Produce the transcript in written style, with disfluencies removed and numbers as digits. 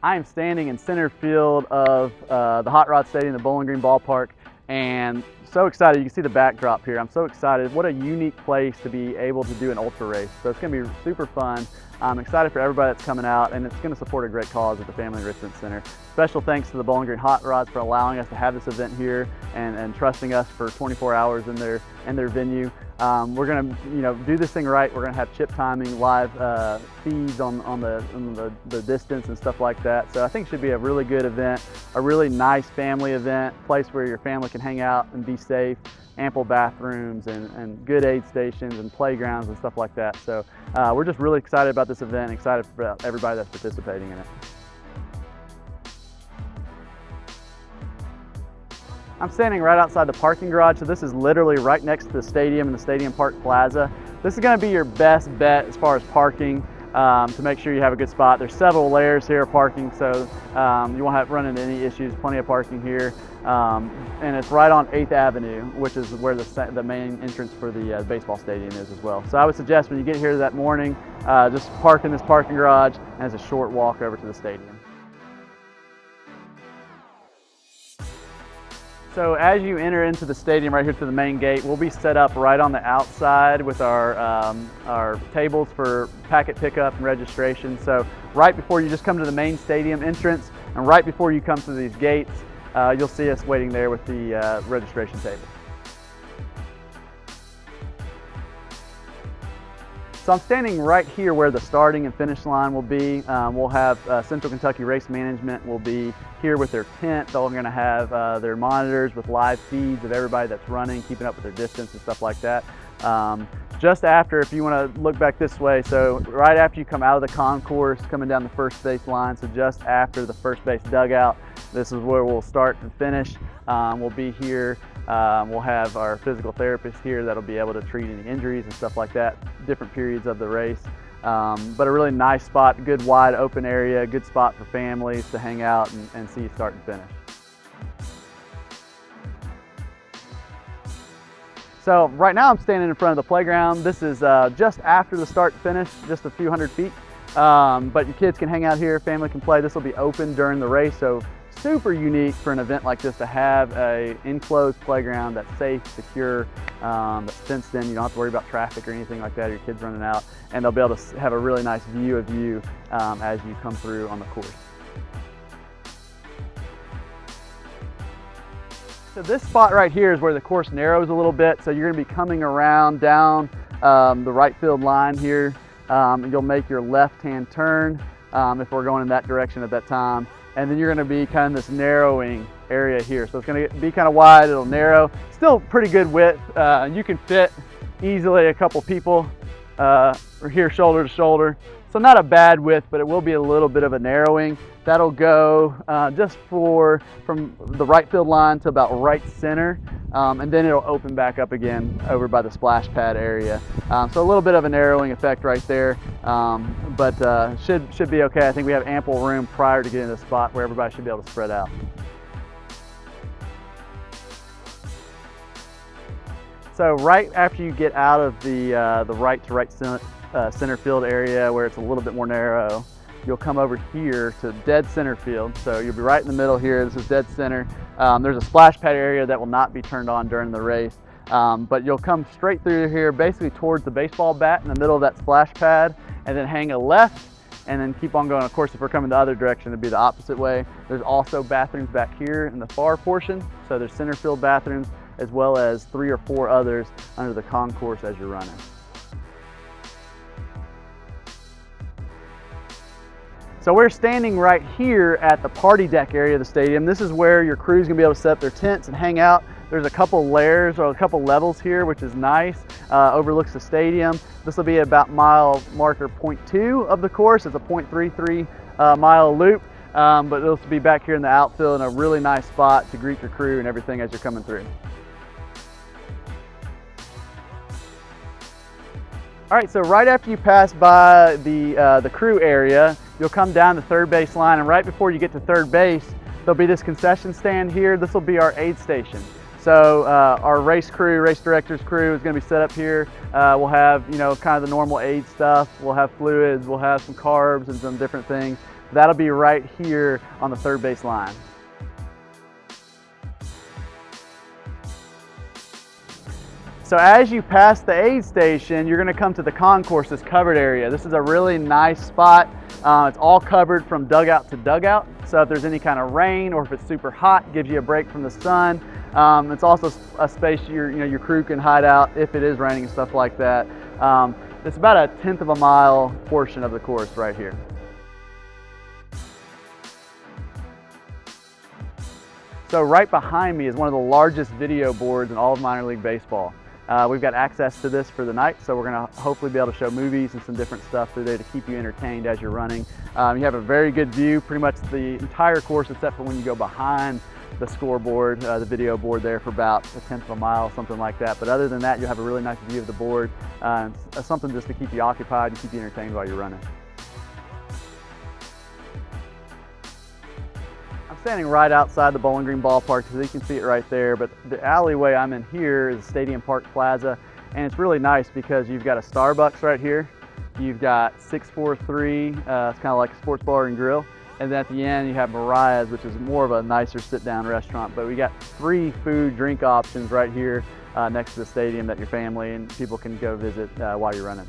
I am standing in center field of the Hot Rod Stadium, the Bowling Green Ballpark, and so excited. You can see the backdrop here. I'm so excited. What a unique place to be able to do an ultra race. So it's going to be super fun. I'm excited for everybody that's coming out, and it's going to support a great cause at the Family Enrichment Center. Special thanks to the Bowling Green Hot Rods for allowing us to have this event here and trusting us for 24 hours in their venue. We're going to do this thing right. We're going to have chip timing, live feeds on the distance and stuff like that. So I think it should be a really good event, a really nice family event, place where your family can hang out and be safe, ample bathrooms and good aid stations and playgrounds and stuff like that. So we're just really excited about this event, excited for everybody that's participating in it. I'm standing right outside the parking garage, so this is literally right next to the stadium and the Stadium Park Plaza. This is going to be your best bet as far as parking to make sure you have a good spot. There's several layers here of parking, so you won't run into any issues. Plenty of parking here, and it's right on 8th Avenue, which is where the main entrance for the baseball stadium is as well. So I would suggest when you get here that morning, just park in this parking garage, and it's a short walk over to the stadium. So as you enter into the stadium right here to the main gate, we'll be set up right on the outside with our tables for packet pickup and registration. So right before you just come to the main stadium entrance and right before you come to these gates, you'll see us waiting there with the registration table. So I'm standing right here where the starting and finish line will be. We'll have Central Kentucky Race Management will be here with their tent. They're going to have their monitors with live feeds of everybody that's running, keeping up with their distance and stuff like that. Just after, if you want to look back this way, so right after you come out of the concourse, coming down the first base line, so just after the first base dugout, this is where we'll start and finish. We'll be here. We'll have our physical therapist here that'll be able to treat any injuries and stuff like that, different periods of the race. But a really nice spot, good wide open area, good spot for families to hang out and see you start and finish. So right now I'm standing in front of the playground. This is just after the start and finish, just a few hundred feet. But your kids can hang out here, family can play. This will be open during the race, so super unique for an event like this to have an enclosed playground that's safe, secure, that's fenced in. You don't have to worry about traffic or anything like that, your kids running out, and they'll be able to have a really nice view of you as you come through on the course. So this spot right here is where the course narrows a little bit, so you're going to be coming around down the right field line here. You'll make your left-hand turn if we're going in that direction at that time. And then you're going to be kind of this narrowing area here. So it's going to be kind of wide, it'll narrow. Still pretty good width. You can fit easily a couple people here shoulder to shoulder. So not a bad width, but it will be a little bit of a narrowing. That'll go just from the right field line to about right center. And then it'll open back up again over by the splash pad area. So a little bit of a narrowing effect right there, but should be okay. I think we have ample room prior to getting to the spot where everybody should be able to spread out. So right after you get out of the right to right center field area where it's a little bit more narrow, you'll come over here to dead center field. So you'll be right in the middle here. This is dead center. There's a splash pad area that will not be turned on during the race, but you'll come straight through here, basically towards the baseball bat in the middle of that splash pad, and then hang a left, and then keep on going. Of course, if we're coming the other direction, it'd be the opposite way. There's also bathrooms back here in the far portion. So there's center field bathrooms, as well as 3 or 4 others under the concourse as you're running. So we're standing right here at the party deck area of the stadium. This is where your crew's gonna be able to set up their tents and hang out. There's a couple layers or a couple levels here, which is nice. Overlooks the stadium. This will be about mile marker 0.2 of the course. It's a 0.33 mile loop, but it'll be back here in the outfield in a really nice spot to greet your crew and everything as you're coming through. All right, so right after you pass by the crew area, you'll come down the third base line, and right before you get to third base, there'll be this concession stand here. This will be our aid station. So our race director's crew is going to be set up here. We'll have, kind of the normal aid stuff. We'll have fluids, we'll have some carbs and some different things. That'll be right here on the third base line. So as you pass the aid station, you're going to come to the concourses covered area. This is a really nice spot. It's all covered from dugout to dugout. So if there's any kind of rain or if it's super hot, it gives you a break from the sun. It's also a space your crew can hide out if it is raining and stuff like that. It's about a 1/10 of a mile portion of the course right here. So right behind me is one of the largest video boards in all of minor league baseball. We've got access to this for the night, so we're going to hopefully be able to show movies and some different stuff through there to keep you entertained as you're running. You have a very good view, pretty much the entire course except for when you go behind the scoreboard, the video board there for about a 1/10 of a mile, something like that. But other than that, you'll have a really nice view of the board. Something just to keep you occupied and keep you entertained while you're running. I'm standing right outside the Bowling Green ballpark, so you can see it right there, but the alleyway I'm in here is Stadium Park Plaza, and it's really nice because you've got a Starbucks right here, you've got 643, it's kind of like a sports bar and grill, and then at the end you have Mariah's, which is more of a nicer sit-down restaurant, but we got 3 food, drink options right here next to the stadium that your family and people can go visit while you're running.